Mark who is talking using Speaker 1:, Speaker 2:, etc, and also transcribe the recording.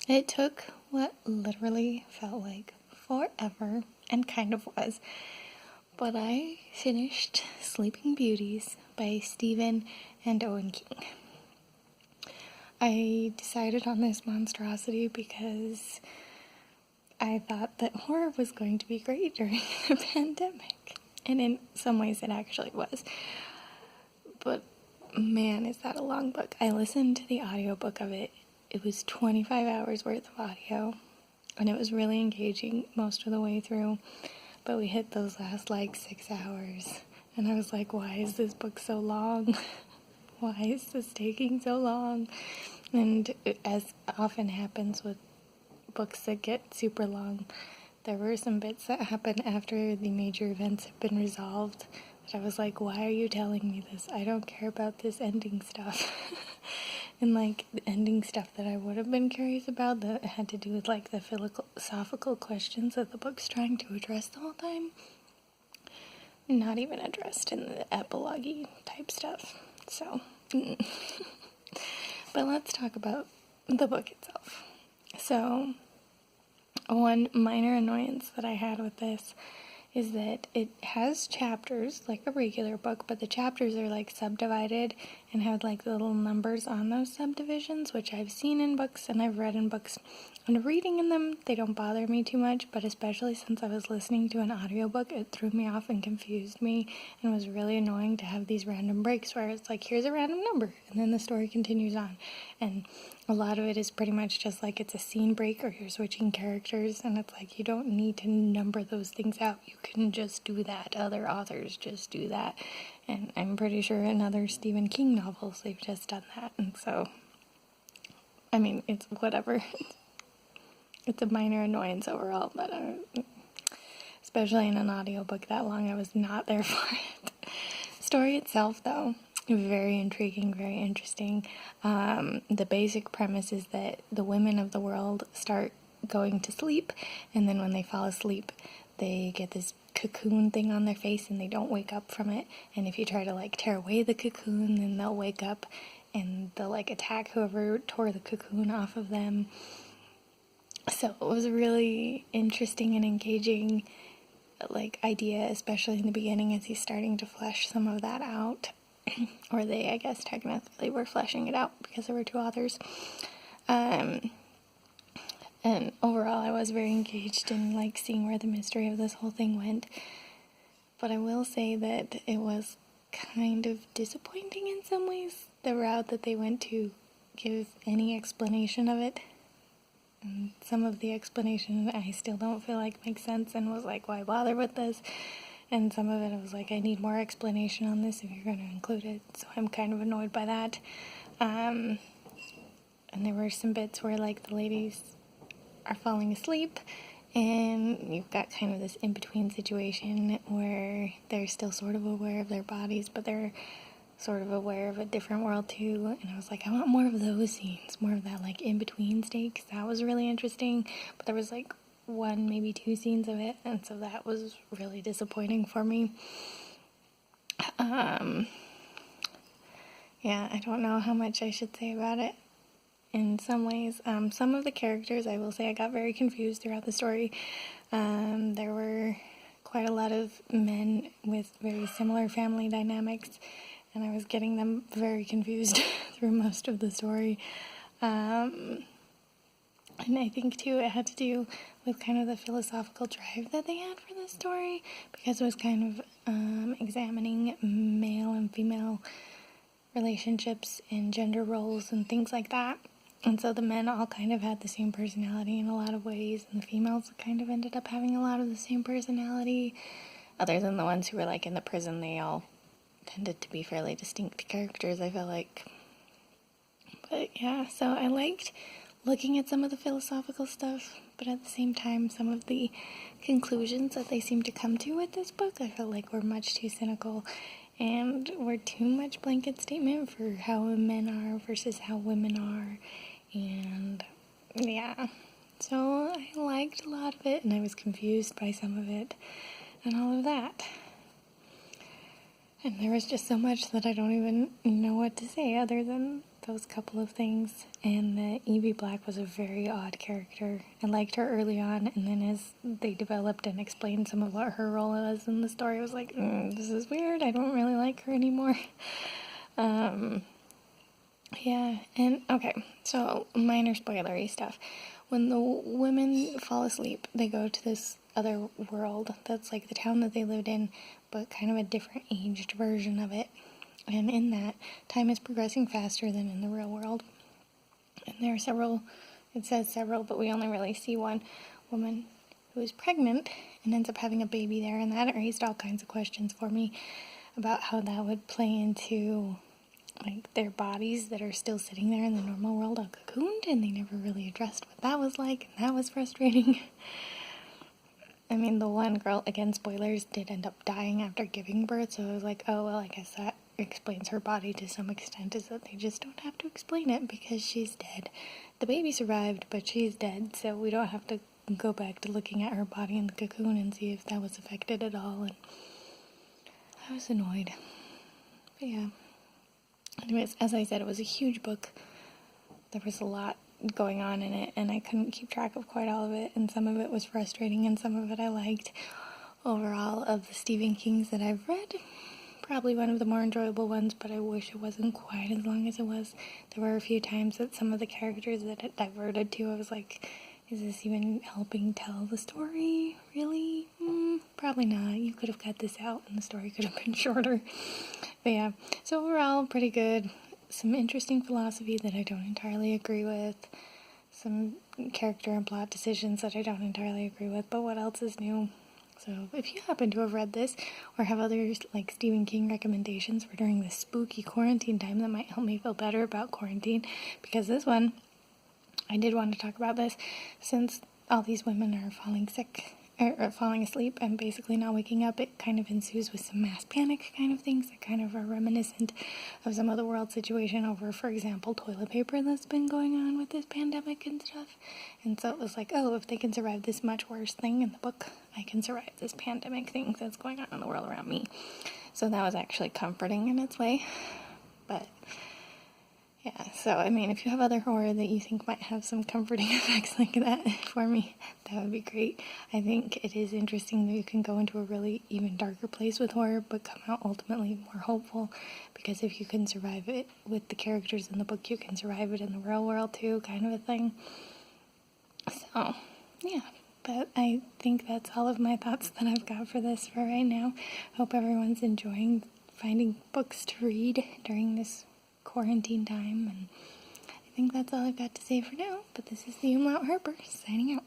Speaker 1: It took what literally felt like forever, and kind of was, but I finished Sleeping Beauties by Stephen and Owen King. I decided on this monstrosity because I thought that horror was going to be great during the pandemic, and in some ways it actually was. But man, is that a long book. I listened to the audiobook of it. It was 25 hours worth of audio, and it was really engaging most of the way through, but we hit those last 6 hours, and I was like, why is this book so long? Why is this taking so long? And as often happens with books that get super long, there were some bits that happened after the major events have been resolved that I was like, why are you telling me this? I don't care about this ending stuff. And the ending stuff that I would have been curious about that had to do with the philosophical questions that the book's trying to address the whole time, not even addressed in the epilogue-y type stuff. So, but let's talk about the book itself. So, one minor annoyance that I had with this is that it has chapters like a regular book, but the chapters are subdivided and have little numbers on those subdivisions, which I've seen in books and I've read in books. And reading in them, they don't bother me too much, but especially since I was listening to an audiobook, it threw me off and confused me, and was really annoying to have these random breaks where it's here's a random number, and then the story continues on. And a lot of it is pretty much just it's a scene break or you're switching characters, and it's you don't need to number those things out. You can just do that. Other authors just do that. And I'm pretty sure in other Stephen King novels they've just done that. And so, I mean, it's whatever. It's a minor annoyance overall, but especially in an audiobook that long, I was not there for it. Story itself, though, very intriguing, very interesting. The basic premise is that the women of the world start going to sleep, and then when they fall asleep, they get this cocoon thing on their face and they don't wake up from it. And if you try to tear away the cocoon, then they'll wake up and they'll attack whoever tore the cocoon off of them. So it was a really interesting and engaging idea, especially in the beginning as he's starting to flesh some of that out. Or they, I guess, technically were fleshing it out because there were two authors. And overall, I was very engaged in seeing where the mystery of this whole thing went. But I will say that it was kind of disappointing in some ways, the route that they went to give any explanation of it. And some of the explanation I still don't feel makes sense, and was why bother with this? And some of it I was I need more explanation on this if you're going to include it. So I'm kind of annoyed by that. And there were some bits where the ladies are falling asleep, and you've got kind of this in-between situation where they're still sort of aware of their bodies, but they're sort of aware of a different world too. And I was I want more of those scenes, more of that in-between state, because that was really interesting. But there was one, maybe two scenes of it, and so that was really disappointing for me. Yeah, I don't know how much I should say about it. In some ways, some of the characters, I will say, I got very confused throughout the story. There were quite a lot of men with very similar family dynamics, and I was getting them very confused through most of the story. And I think, too, it had to do with kind of the philosophical drive that they had for this story, because it was kind of examining male and female relationships and gender roles and things like that. And so the men all kind of had the same personality in a lot of ways, and the females kind of ended up having a lot of the same personality. Other than the ones who were in the prison, they all tended to be fairly distinct characters, I feel like. But yeah, so I liked looking at some of the philosophical stuff, but at the same time, some of the conclusions that they seemed to come to with this book, I felt were much too cynical and were too much blanket statement for how men are versus how women are. And yeah, so I liked a lot of it, and I was confused by some of it and all of that. And there was just so much that I don't even know what to say other than those couple of things, and that Evie Black was a very odd character. I liked her early on, and then as they developed and explained some of what her role was in the story, I was like, this is weird, I don't really like her anymore. Yeah, and okay, so minor spoilery stuff. When the women fall asleep, they go to this other world that's like the town that they lived in, but kind of a different aged version of it. And in that, time is progressing faster than in the real world. And there are several, it says several, but we only really see one woman who is pregnant and ends up having a baby there, and that raised all kinds of questions for me about how that would play into like their bodies that are still sitting there in the normal world all cocooned, and they never really addressed what that was like, and that was frustrating. I mean, the one girl, again, spoilers, did end up dying after giving birth, so I was like, oh, well, I guess that explains her body to some extent, is that they just don't have to explain it because she's dead. The baby survived, but she's dead, so we don't have to go back to looking at her body in the cocoon and see if that was affected at all, and I was annoyed. But yeah. Anyways, as I said, it was a huge book. There was a lot going on in it, and I couldn't keep track of quite all of it, and some of it was frustrating, and some of it I liked. Overall, of the Stephen Kings that I've read, probably one of the more enjoyable ones, but I wish it wasn't quite as long as it was. There were a few times that some of the characters that it diverted to, I was like, is this even helping tell the story? Really? Probably not. You could have cut this out and the story could have been shorter. But yeah, so overall, pretty good. Some interesting philosophy that I don't entirely agree with. Some character and plot decisions that I don't entirely agree with, but what else is new? So if you happen to have read this or have other like Stephen King recommendations for during this spooky quarantine time that might help me feel better about quarantine, because this one, I did want to talk about this since all these women are falling sick or falling asleep and basically not waking up. It kind of ensues with some mass panic kind of things that kind of are reminiscent of some of the world situation over, for example, toilet paper that's been going on with this pandemic and stuff. And so it was like, oh, if they can survive this much worse thing in the book, I can survive this pandemic thing that's going on in the world around me. So that was actually comforting in its way. But yeah, so I mean, if you have other horror that you think might have some comforting effects like that for me, that would be great. I think it is interesting that you can go into a really even darker place with horror, but come out ultimately more hopeful, because if you can survive it with the characters in the book, you can survive it in the real world too, kind of a thing. So, yeah. But I think that's all of my thoughts that I've got for this for right now. Hope everyone's enjoying finding books to read during this quarantine time, and I think that's all I've got to say for now, but this is the Umlaut Harper signing out.